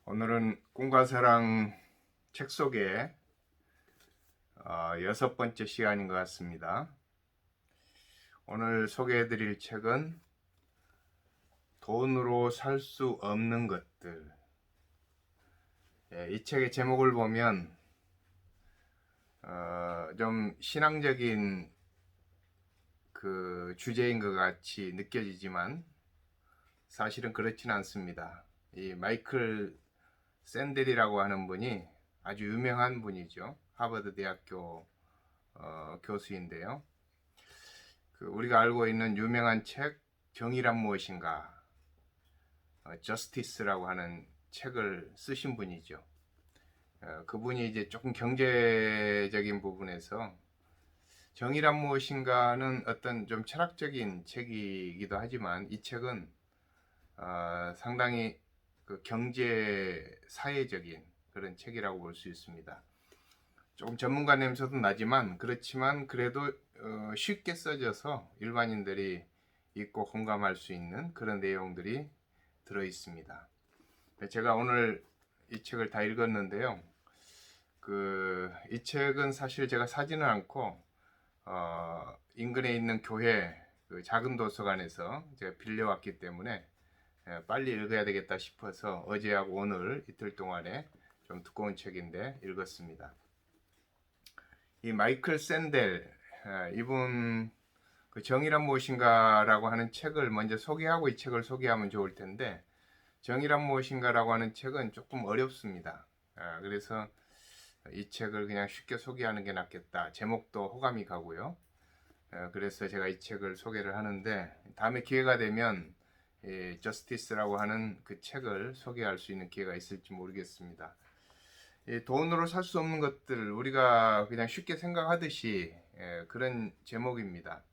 오늘은 꿈과 사랑 책 속의 6번째 시간인 것 같습니다. 오늘 소개해드릴 책은 돈으로 살 수 없는 것들. 이 책의 제목을 보면 좀 신앙적인 그 주제인 것 같이 느껴지지만 사실은 그렇지는 않습니다. 이 마이클 샌델이라고 하는 분이 아주 유명한 분이죠. 하버드 대학교 교수인데요. 우리가 알고 있는 유명한 책 정의란 무엇인가, 저스티스라고 하는 책을 쓰신 분이죠. 그분이 이제 조금 경제적인 부분에서 정의란 무엇인가는 어떤 좀 철학적인 책이기도 하지만 이 책은 상당히 그 경제 사회적인 그런 책이라고 볼 수 있습니다. 조금 전문가 냄새도 나지만 그렇지만 그래도 쉽게 써져서 일반인들이 읽고 공감할 수 있는 그런 내용들이 들어 있습니다. 제가 오늘 이 책을 다 읽었는데요. 이 책은 사실 제가 사지는 않고 인근에 있는 교회 그 작은 도서관에서 제가 빌려왔기 때문에 빨리 읽어야 되겠다 싶어서 어제하고 오늘 이틀 동안에 좀 두꺼운 책인데 읽었습니다. 이 마이클 샌델 이분 그 정의란 무엇인가라고 하는 책을 먼저 소개하고 이 책을 소개하면 좋을 텐데, 정의란 무엇인가라고 하는 책은 조금 어렵습니다. 그래서 이 책을 그냥 쉽게 소개하는 게 낫겠다. 제목도 호감이 가고요. 그래서 제가 이 책을 소개를 하는데, 다음에 기회가 되면 이 저스티스라고 하는 그 책을 소개할 수 있는 기회가 있을지 모르겠습니다. 돈으로 살 수 없는 것들, 우리가 그냥 쉽게 생각하듯이 그런 제목입니다.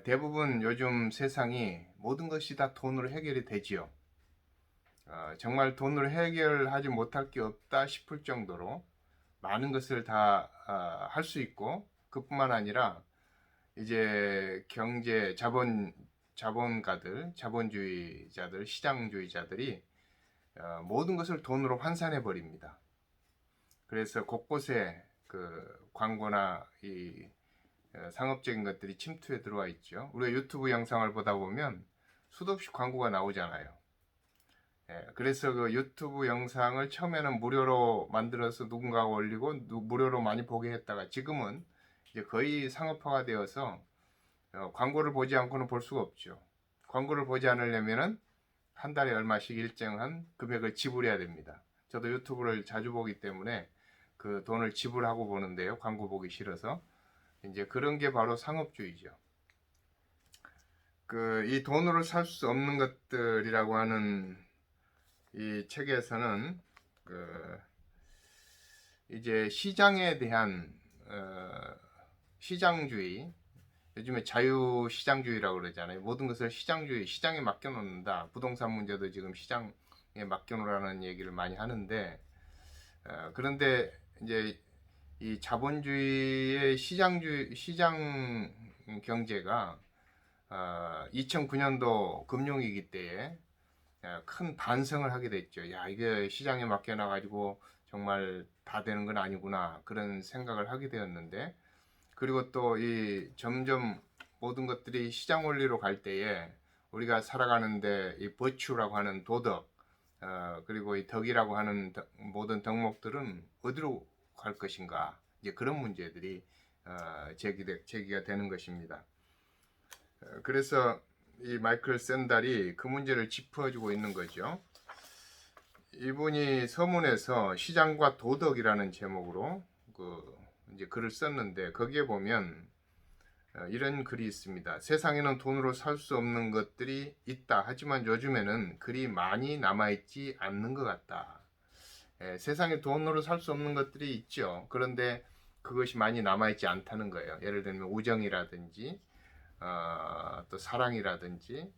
대부분 요즘 세상이 모든 것이 다 돈으로 해결이 되지요. 정말 돈으로 해결하지 못할 게 없다 싶을 정도로 많은 것을 다 할 수 있고, 그뿐만 아니라 이제 경제 자본가들, 자본주의자들, 시장주의자들이 모든 것을 돈으로 환산해 버립니다. 그래서 곳곳에 그 광고나 이 상업적인 것들이 침투해 들어와 있죠. 우리가 유튜브 영상을 보다 보면 수도 없이 광고가 나오잖아요. 그래서 그 유튜브 영상을 처음에는 무료로 만들어서 누군가가 올리고 무료로 많이 보게 했다가 지금은 이제 거의 상업화가 되어서 광고를 보지 않고는 볼 수가 없죠. 광고를 보지 않으려면은 한 달에 얼마씩 일정한 금액을 지불해야 됩니다. 저도 유튜브를 자주 보기 때문에 그 돈을 지불하고 보는데요. 광고 보기 싫어서. 이제 그런 게 바로 상업주의죠. 이 돈으로 살 수 없는 것들이라고 하는 이 책에서는 이제 시장에 대한 시장주의, 요즘에 자유시장주의라고 그러잖아요. 모든 것을 시장주의, 시장에 맡겨놓는다. 부동산 문제도 지금 시장에 맡겨놓으라는 얘기를 많이 하는데, 그런데 이제 이 자본주의의 시장 경제가 2009년도 금융위기 때에 큰 반성을 하게 됐죠. 야, 이게 시장에 맡겨놔가지고 정말 다 되는 건 아니구나. 그런 생각을 하게 되었는데, 그리고 또 이 점점 모든 것들이 시장 원리로 갈 때에 우리가 살아가는데 이 버추라고 하는 도덕, 그리고 이 덕이라고 하는 모든 덕목들은 어디로 갈 것인가, 이제 그런 문제들이 제기가 되는 것입니다. 그래서 이 마이클 샌달이 그 문제를 짚어주고 있는 거죠. 이분이 서문에서 시장과 도덕이라는 제목으로 이제 글을 썼는데, 거기에 보면 이런 글이 있습니다. 세상에는 돈으로 살 수 없는 것들이 있다. 하지만 요즘에는 그리 많이 남아있지 않는 것 같다. 세상에 돈으로 살 수 없는 것들이 있죠. 그런데 그것이 많이 남아있지 않다는 거예요. 예를 들면 우정이라든지 또 사랑이라든지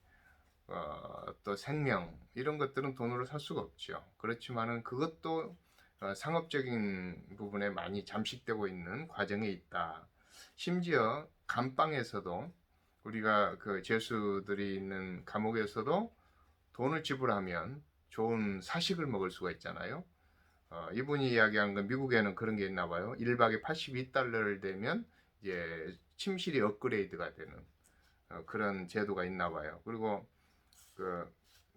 또 생명, 이런 것들은 돈으로 살 수가 없죠. 그렇지만은 그것도 상업적인 부분에 많이 잠식되고 있는 과정에 있다. 심지어 감방에서도, 우리가 그 죄수들이 있는 감옥에서도 돈을 지불하면 좋은 사식을 먹을 수가 있잖아요. 이분이 이야기한 건 미국에는 그런 게 있나 봐요. 1박에 82달러를 내면 이제 침실이 업그레이드가 되는 그런 제도가 있나 봐요. 그리고 그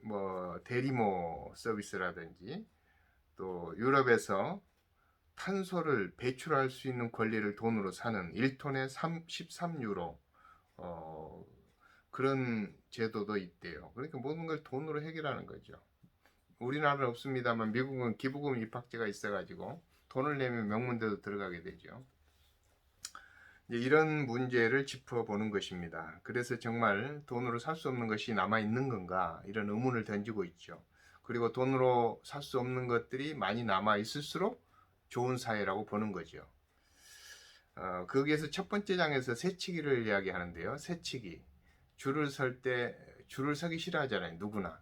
뭐 대리모 서비스라든지 또 유럽에서 탄소를 배출할 수 있는 권리를 돈으로 사는 1톤에 13유로 그런 제도도 있대요. 그러니까 모든 걸 돈으로 해결하는 거죠. 우리나라는 없습니다만 미국은 기부금 입학제가 있어가지고 돈을 내면 명문대도 들어가게 되죠. 이런 문제를 짚어보는 것입니다. 그래서 정말 돈으로 살 수 없는 것이 남아있는 건가 이런 의문을 던지고 있죠. 그리고 돈으로 살 수 없는 것들이 많이 남아있을수록 좋은 사회라고 보는 거죠. 거기에서 첫 번째 장에서 새치기를 이야기하는데요. 새치기. 줄을 서기 싫어하잖아요. 누구나.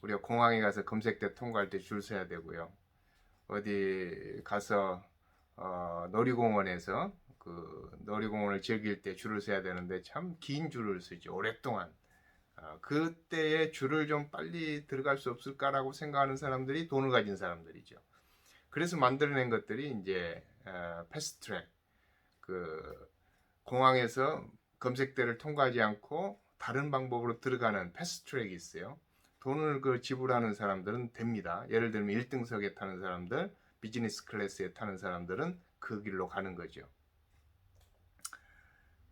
우리가 공항에 가서 검색대 통과할 때 줄 서야 되고요. 어디 가서 놀이공원에서 그 놀이공원을 즐길 때 줄을 서야 되는데 참 긴 줄을 서죠. 오랫동안. 그때의 줄을 좀 빨리 들어갈 수 없을까라고 생각하는 사람들이 돈을 가진 사람들이죠. 그래서 만들어낸 것들이 이제 패스트트랙, 그 공항에서 검색대를 통과하지 않고 다른 방법으로 들어가는 패스트트랙이 있어요. 돈을 지불하는 사람들은 됩니다. 예를 들면 1등석에 타는 사람들, 비즈니스 클래스에 타는 사람들은 그 길로 가는 거죠.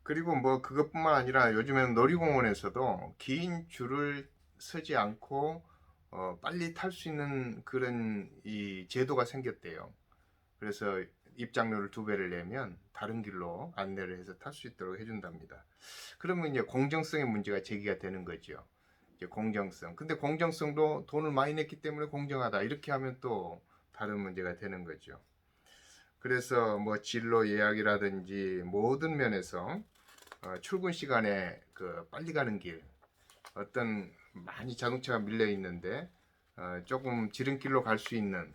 그리고 뭐 그것뿐만 아니라 요즘에는 놀이공원에서도 긴 줄을 서지 않고 빨리 탈 수 있는 그런 이 제도가 생겼대요. 그래서 입장료를 2배를 내면 다른 길로 안내를 해서 탈 수 있도록 해준답니다. 그러면 이제 공정성의 문제가 제기가 되는 거죠. 이제 공정성. 근데 공정성도 돈을 많이 냈기 때문에 공정하다. 이렇게 하면 또 다른 문제가 되는 거죠. 그래서 뭐 진로 예약이라든지 모든 면에서 출근 시간에 빨리 가는 길, 어떤 많이 자동차가 밀려 있는데 조금 지름길로 갈 수 있는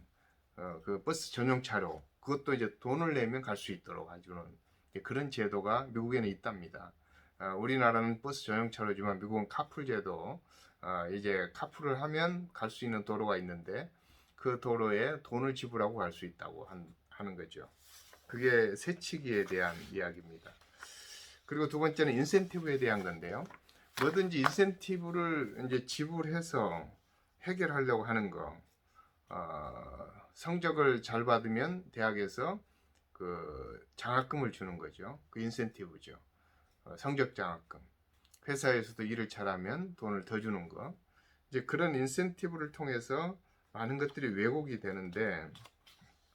그 버스 전용차로 그것도 이제 돈을 내면 갈 수 있도록 해주는 그런 제도가 미국에는 있답니다. 우리나라는 버스 전용차로지만 미국은 카풀 제도, 이제 카풀을 하면 갈 수 있는 도로가 있는데 그 도로에 돈을 지불하고 갈 수 있다고 하는 거죠. 그게 새치기에 대한 이야기입니다. 그리고 두 번째는 인센티브에 대한 건데요. 뭐든지 인센티브를 이제 지불해서 해결하려고 하는 거. 성적을 잘 받으면 대학에서 그 장학금을 주는 거죠. 그 인센티브죠. 성적 장학금. 회사에서도 일을 잘하면 돈을 더 주는 거. 이제 그런 인센티브를 통해서 많은 것들이 왜곡이 되는데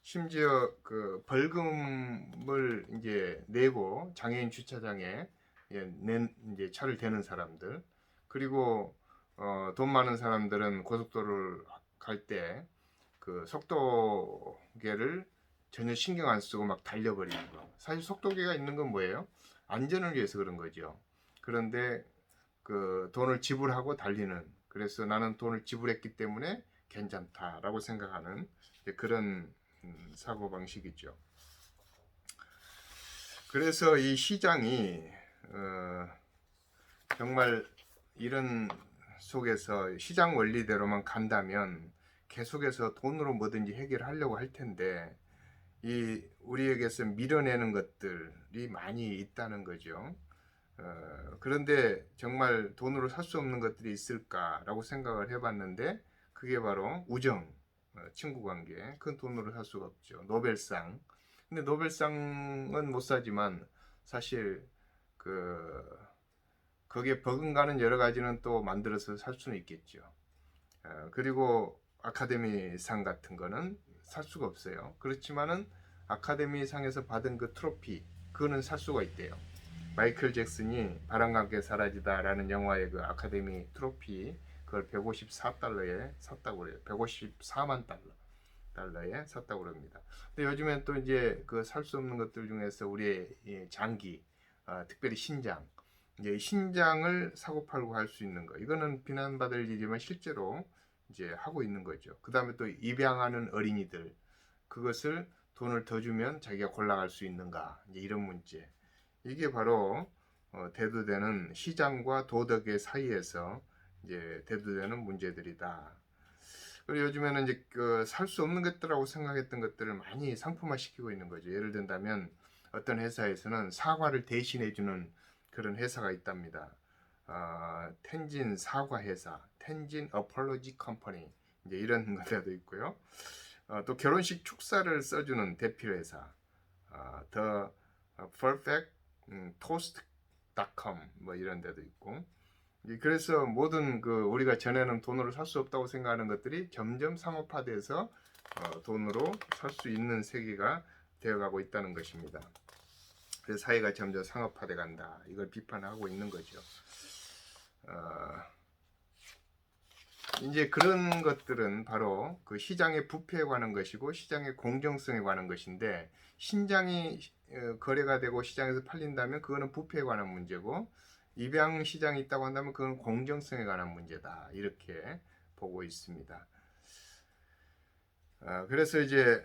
심지어 그 벌금을 이제 내고 장애인 주차장에 이제 차를 대는 사람들 그리고 돈 많은 사람들은 고속도로를 갈 때 그 속도계를 전혀 신경 안 쓰고 막 달려버리는 거. 사실 속도계가 있는 건 뭐예요? 안전을 위해서 그런 거죠. 그런데 그 돈을 지불하고 달리는. 그래서 나는 돈을 지불했기 때문에 괜찮다라고 생각하는 그런 사고 방식이죠. 그래서 이 시장이 정말 이런 속에서 시장 원리대로만 간다면 계속해서 돈으로 뭐든지 해결하려고 할 텐데 이 우리에게서 밀어내는 것들이 많이 있다는 거죠. 그런데 정말 돈으로 살 수 없는 것들이 있을까라고 생각을 해봤는데 그게 바로 우정, 친구 관계. 그건 돈으로 살 수가 없죠. 노벨상. 근데 노벨상은 못 사지만 사실 거기에 버금가는 여러 가지는 또 만들어서 살 수는 있겠죠. 그리고 아카데미상 같은 거는 살 수가 없어요. 그렇지만은 아카데미상에서 받은 그 트로피 그거는 살 수가 있대요. 마이클 잭슨이 바람과 함께 사라지다라는 영화의 그 아카데미 트로피 그걸 154달러에 샀다고 그래요. 154만 달러에 샀다고 그럽니다. 근데 요즘엔 또 이제 그 살 수 없는 것들 중에서 우리의 장기, 특별히 신장, 이제 신장을 사고 팔고 할 수 있는 거. 이거는 비난받을 일이지만 실제로 이제 하고 있는 거죠. 그 다음에 또 입양하는 어린이들, 그것을 돈을 더 주면 자기가 골라갈 수 있는가? 이제 이런 문제. 이게 바로 대두되는 시장과 도덕의 사이에서 이제 대두되는 문제들이다. 그리고 요즘에는 이제 그 살 수 없는 것들이라고 생각했던 것들을 많이 상품화시키고 있는 거죠. 예를 든다면 어떤 회사에서는 사과를 대신해 주는 그런 회사가 있답니다. 텐진 사과 회사, 텐진 어폴로지 컴퍼니 이제 이런 것도 있고요. 또 결혼식 축사를 써주는 대필 회사, 더 퍼펙트 토스트닷컴 뭐 이런 데도 있고. 그래서 모든 그 우리가 전에는 돈으로 살 수 없다고 생각하는 것들이 점점 상업화돼서 돈으로 살 수 있는 세계가 되어가고 있다는 것입니다. 그래서 사회가 점점 상업화돼 간다. 이걸 비판하고 있는 거죠. 이제 그런 것들은 바로 그 시장의 부패에 관한 것이고 시장의 공정성에 관한 것인데, 신장이 거래가 되고 시장에서 팔린다면 그거는 부패에 관한 문제고, 입양 시장이 있다고 한다면 그건 공정성에 관한 문제다, 이렇게 보고 있습니다. 그래서 이제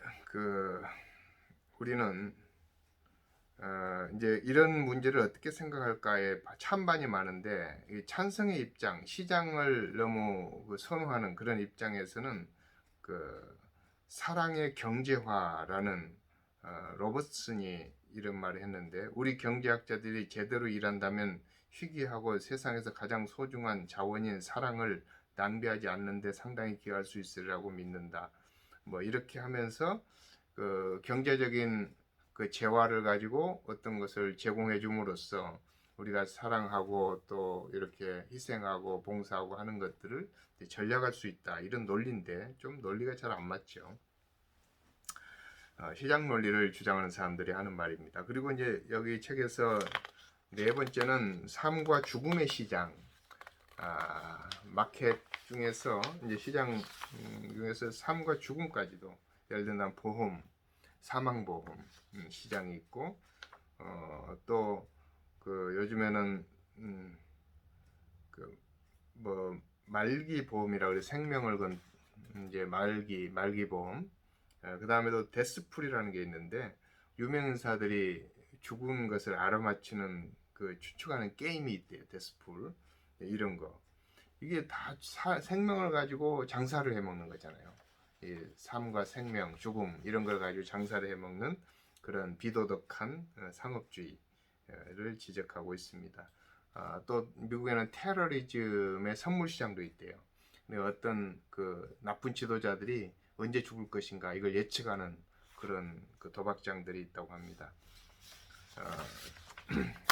우리는 이제 이런 문제를 어떻게 생각할까에 찬반이 많은데, 이 찬성의 입장, 시장을 너무 선호하는 그런 입장에서는 그 사랑의 경제화라는 로버슨이 이런 말을 했는데, 우리 경제학자들이 제대로 일한다면 희귀하고 세상에서 가장 소중한 자원인 사랑을 낭비하지 않는데 상당히 기여할 수 있으리라고 믿는다. 뭐 이렇게 하면서 그 경제적인 그 재화를 가지고 어떤 것을 제공해 줌으로써 우리가 사랑하고 또 이렇게 희생하고 봉사하고 하는 것들을 전략할 수 있다, 이런 논리인데 좀 논리가 잘 안 맞죠. 시장 논리를 주장하는 사람들이 하는 말입니다. 그리고 이제 여기 책에서 네 번째는 삶과 죽음의 시장, 마켓 중에서 이제 시장 중에서 삶과 죽음까지도, 예를 들면 보험, 사망보험 시장이 있고, 또 그 요즘에는 그 뭐 말기 보험이라 그래, 생명을 건 이제 말기 보험. 그 다음에도 데스풀이라는 게 있는데, 유명인사들이 죽은 것을 알아맞히는 그 추측하는 게임이 있대요. 데스풀 이런 거. 이게 다 생명을 가지고 장사를 해먹는 거잖아요. 이 삶과 생명, 죽음 이런 걸 가지고 장사를 해먹는 그런 비도덕한 상업주의를 지적하고 있습니다. 또 미국에는 테러리즘의 선물 시장도 있대요. 어떤 그 나쁜 지도자들이 언제 죽을 것인가 이걸 예측하는 그런 그 도박장들이 있다고 합니다.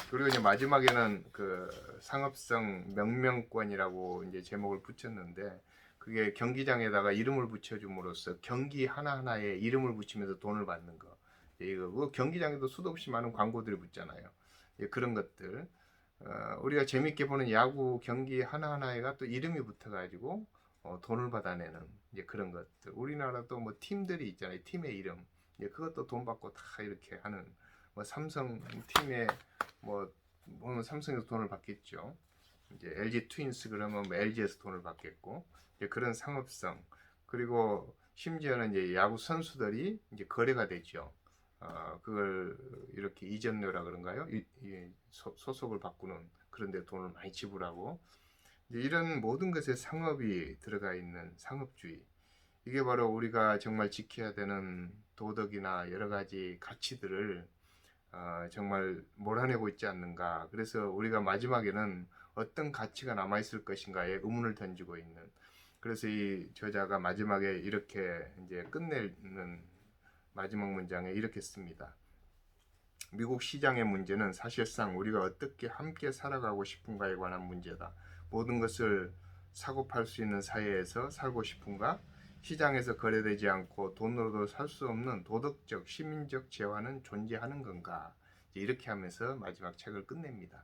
그리고 이제 마지막에는 그 상업성 명명권이라고 이제 제목을 붙였는데, 그게 경기장에다가 이름을 붙여줌으로써 경기 하나하나에 이름을 붙이면서 돈을 받는 거. 이거 경기장에도 수도 없이 많은 광고들이 붙잖아요. 그런 것들. 우리가 재밌게 보는 야구 경기 하나하나에가 또 이름이 붙어가지고 돈을 받아내는 이제 그런 것들. 우리나라도 뭐 팀들이 있잖아요. 팀의 이름. 그것도 돈 받고 다 이렇게 하는, 뭐 삼성 팀의 뭐 보면 삼성에서 돈을 받겠죠. 이제 LG 트윈스 그러면 뭐 LG에서 돈을 받겠고, 이제 그런 상업성. 그리고 심지어는 이제 야구 선수들이 이제 거래가 되죠. 그걸 이렇게 이전료라 그런가요? 소속을 바꾸는 그런데 돈을 많이 지불하고, 이런 모든 것에 상업이 들어가 있는 상업주의. 이게 바로 우리가 정말 지켜야 되는 도덕이나 여러 가지 가치들을 정말 몰아내고 있지 않는가. 그래서 우리가 마지막에는 어떤 가치가 남아있을 것인가에 의문을 던지고 있는, 그래서 이 저자가 마지막에 이렇게 이제 끝내는 마지막 문장에 이렇게 씁니다. 미국 시장의 문제는 사실상 우리가 어떻게 함께 살아가고 싶은가에 관한 문제다. 모든 것을 사고 팔 수 있는 사회에서 살고 싶은가? 시장에서 거래되지 않고 돈으로도 살 수 없는 도덕적, 시민적 재화는 존재하는 건가? 이렇게 하면서 마지막 책을 끝냅니다.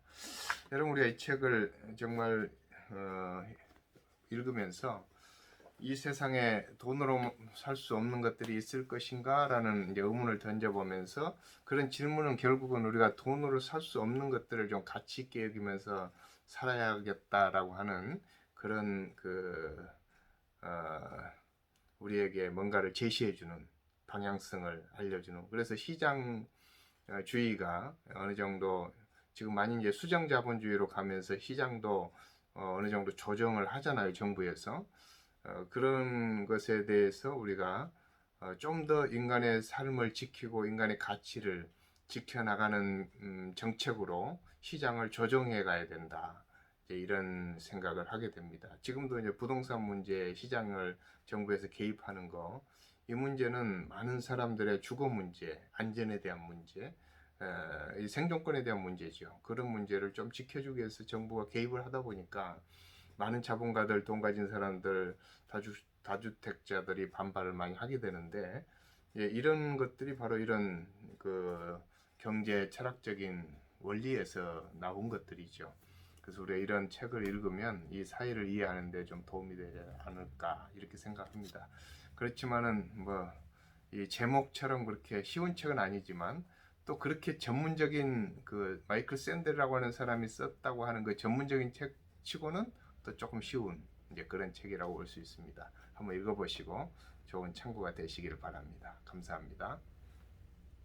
여러분, 우리가 이 책을 정말 읽으면서 이 세상에 돈으로 살 수 없는 것들이 있을 것인가? 라는 의문을 던져보면서, 그런 질문은 결국은 우리가 돈으로 살 수 없는 것들을 좀 가치 있게 여기면서 살아야겠다라고 하는 그런 우리에게 뭔가를 제시해주는 방향성을 알려주는, 그래서 시장주의가 어느 정도 지금 많이 이제 수정자본주의로 가면서 시장도 어느 정도 조정을 하잖아요, 정부에서. 그런 것에 대해서 우리가 좀 더 인간의 삶을 지키고 인간의 가치를 지켜나가는 정책으로 시장을 조정해 가야 된다. 이제 이런 생각을 하게 됩니다. 지금도 이제 부동산 문제 시장을 정부에서 개입하는 거, 이 문제는 많은 사람들의 주거 문제, 안전에 대한 문제, 이 생존권에 대한 문제죠. 그런 문제를 좀 지켜주기 위해서 정부가 개입을 하다 보니까 많은 자본가들, 돈 가진 사람들, 다주택자들이 반발을 많이 하게 되는데, 예, 이런 것들이 바로 이런 그 경제 철학적인 원리에서 나온 것들이죠. 그래서 우리가 이런 책을 읽으면 이 사회를 이해하는 데 좀 도움이 되지 않을까 이렇게 생각합니다. 그렇지만은 뭐 이 제목처럼 그렇게 쉬운 책은 아니지만 또 그렇게 전문적인 그 마이클 샌델이라고 하는 사람이 썼다고 하는 그 전문적인 책 치고는 또 조금 쉬운 이제 그런 책이라고 볼 수 있습니다. 한번 읽어보시고 좋은 참고가 되시기를 바랍니다. 감사합니다.